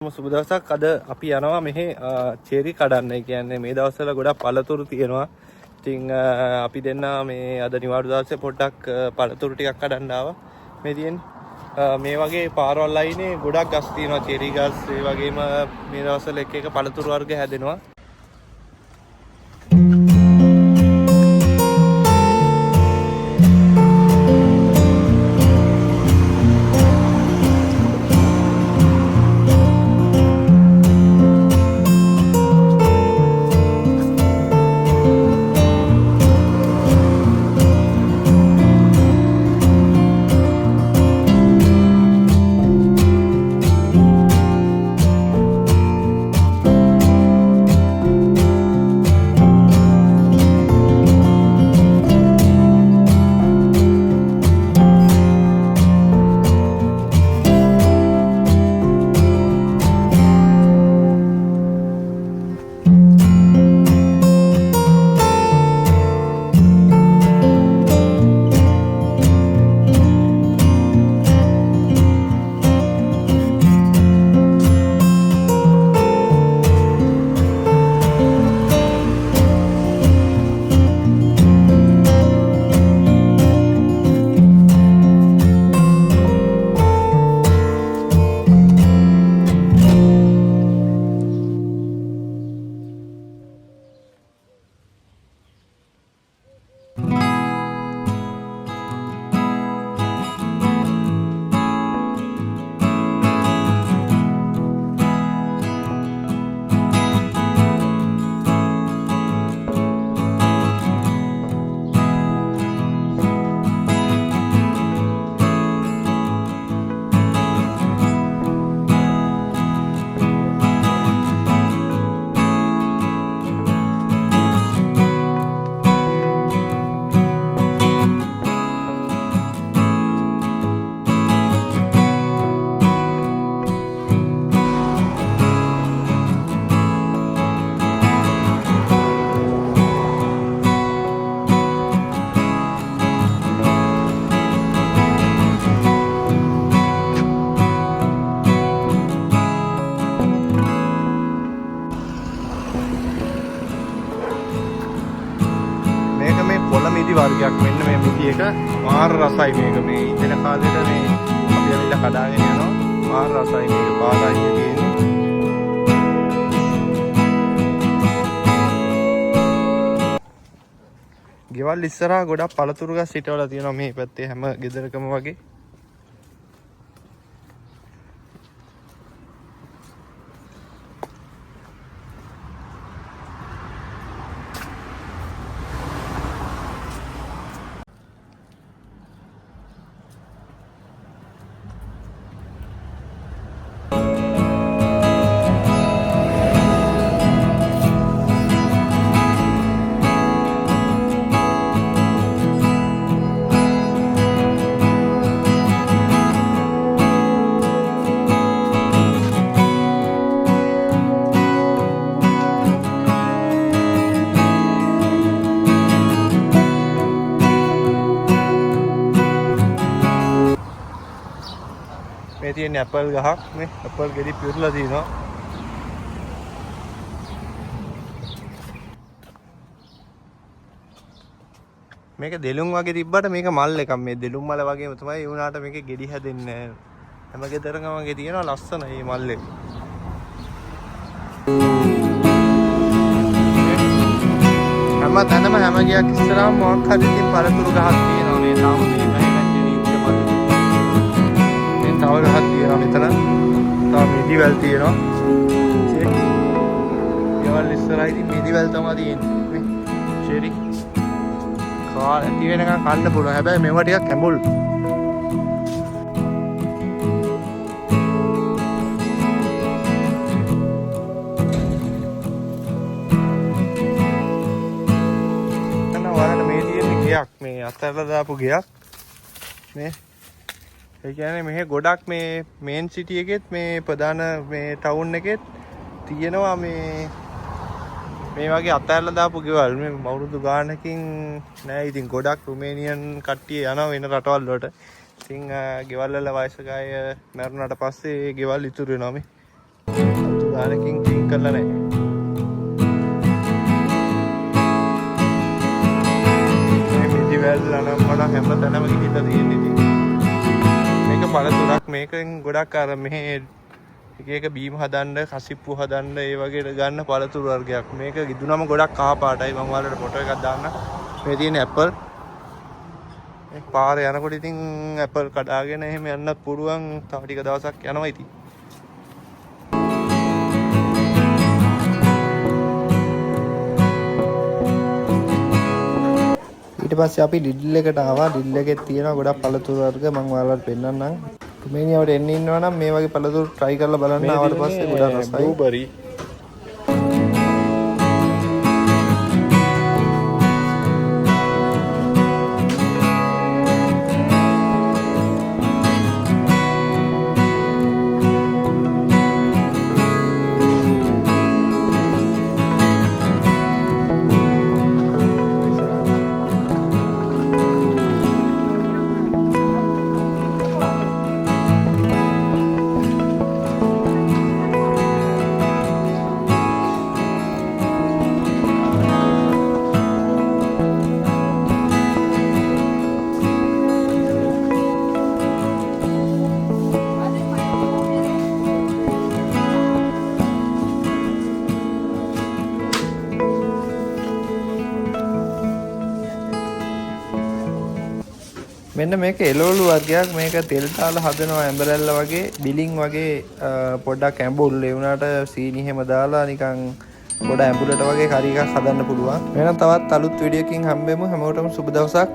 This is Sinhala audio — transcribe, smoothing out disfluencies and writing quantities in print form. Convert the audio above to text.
හැමෝටම සුබ දවසක්. අද අපි යනවා මෙහි චෙරි කඩන්න. ඒ කියන්නේ මේ දවස්වල ගොඩක් පළතුරු තියෙනවා. ඉතින් අපි දෙන්න මේ අද නිවාඩු දවසේ පොඩ්ඩක් පළතුරු ටිකක් කඩන්න ආවා. මේ තියෙන්නේ මේ වගේ පාරවල් අයිනේ ගොඩක් ගස් තියෙනවා. චෙරි ගස්, ඒ වගේම මේ දවස්වල එක එක පළතුරු වර්ග හැදෙනවා. වර්ගයක් මෙන්න මේ මිටි එක මාර රසයි. මේක මේ ඉඳන කාලේට මේ අපි ඇවිල්ලා කඩාගෙන යනවා. මාර රසයි මේක පාරයි තියෙන්නේ. ගෙවල් ඉස්සරහා ගොඩක් පළතුරු ගස් හිටවලා තියෙනවා මේ පැත්තේ හැම ගෙදරකම වගේ. මේ තියෙන ඇපල් ගහක් මේ ඇපල් ගෙඩි පිරලා තියෙනවා. මේක දෙලුම් වගේ තිබ්බට මේක මල් එකක්. මේ දෙලුම් මල වගේම තමයි ඒ වුණාට මේකේ ගෙඩි හැදෙන්නේ නැහැ. හැම ගෙදරකම වගේ තියෙනවා ලස්සන මේ මල් එක. හැම තැනම හැම ගියක් ඉස්සරහම මොකක් හරි ඉතින් පළතුරු ගහක් තියෙනවා. මේ තාම මේ තව ගහක් තියෙනවා මෙතන. තව මිදිවැල් තියෙනවා. ගෙවල් ඉස්සරහා ඉතින් මිදිවැල් තමයි තියෙන්නේ. මේ චෙරි කාල ඇති වෙනකන් කන්න පුළුවන්. හැබැයි මේවා ටිකක් කැඹුල්. අන්න වරණ මේ තියෙන ගෙයක් මේ අතහැරලා දාපු ගෙයක්. මේ ඒ කියන්නේ මෙහෙ ගොඩක් මේ මේන් සිටි එකෙත් මේ ප්‍රධාන මේ ටවුන් එකෙත් තියෙනවා මේ වගේ අතහැරලා දාපු ගෙවල්. මේ අවුරුදු ගානකින් නෑ ඉතින් ගොඩක් රුමේනියන් කට්ටිය යනවා වෙන රටවල් වලට. ඉතින් ගෙවල් වල වයසක අය මැරුණාට පස්සේ ගෙවල් ඉතුරු වෙනවා මේ. අතු ගානකින් ක්ලීන් කරලා නැහැ. මේ මිදි වැල් අනම්මන හැම තැනම ගිහිල්ලා තියෙන්නේ ඉතින්. මේක පළතුරක් මේකෙන් ගොඩක් අර මෙහි එක එක බීම හදන්න, කසිප්පු හදන්න ඒ වගේ ගන්න පළතුරු වර්ගයක්. මේක ගිදුනම ගොඩක් කහ පාටයි. මම ඔයාලට ෆොටෝ එකක් දාන්න. මේ තියෙන ඇපල්. මේ පාරේ යනකොට ඉතින් ඇපල් කඩාගෙන එහෙම යන්නත් පුළුවන්. තව ටික දවසක් යනවා ඉතින්. ඊට පස්සේ අපි ලිඩ්ල් එකට ආවා. ලිඩ්ල් එකේ තියෙනවා ගොඩක් පළතුරු වර්ග. මම ඔයාලට පෙන්නන්නම්. රුමේනියාවට එන්න ඉන්නවා නම් මේ වගේ පළතුරු try කරලා බලන්න. ආවට පස්සේ ගොඩක් රසයි. බ්ලූබරි මෙන්න මේක එළවලු වර්ගයක්. මේක තෙල් දාලා හදනවා ඇඹරැල්ල වගේ, බිලින් වගේ පොඩ්ඩක් ඇඹුල්. ඒ වුණාට සීනි හැම දාලා නිකන් පොඩ ඇඹුලට වගේ කරි එකක් හදන්න පුළුවන්. එහෙනම් තවත් අලුත් වීඩියෝ එකකින් හම්බෙමු. හැමෝටම සුබ දවසක්.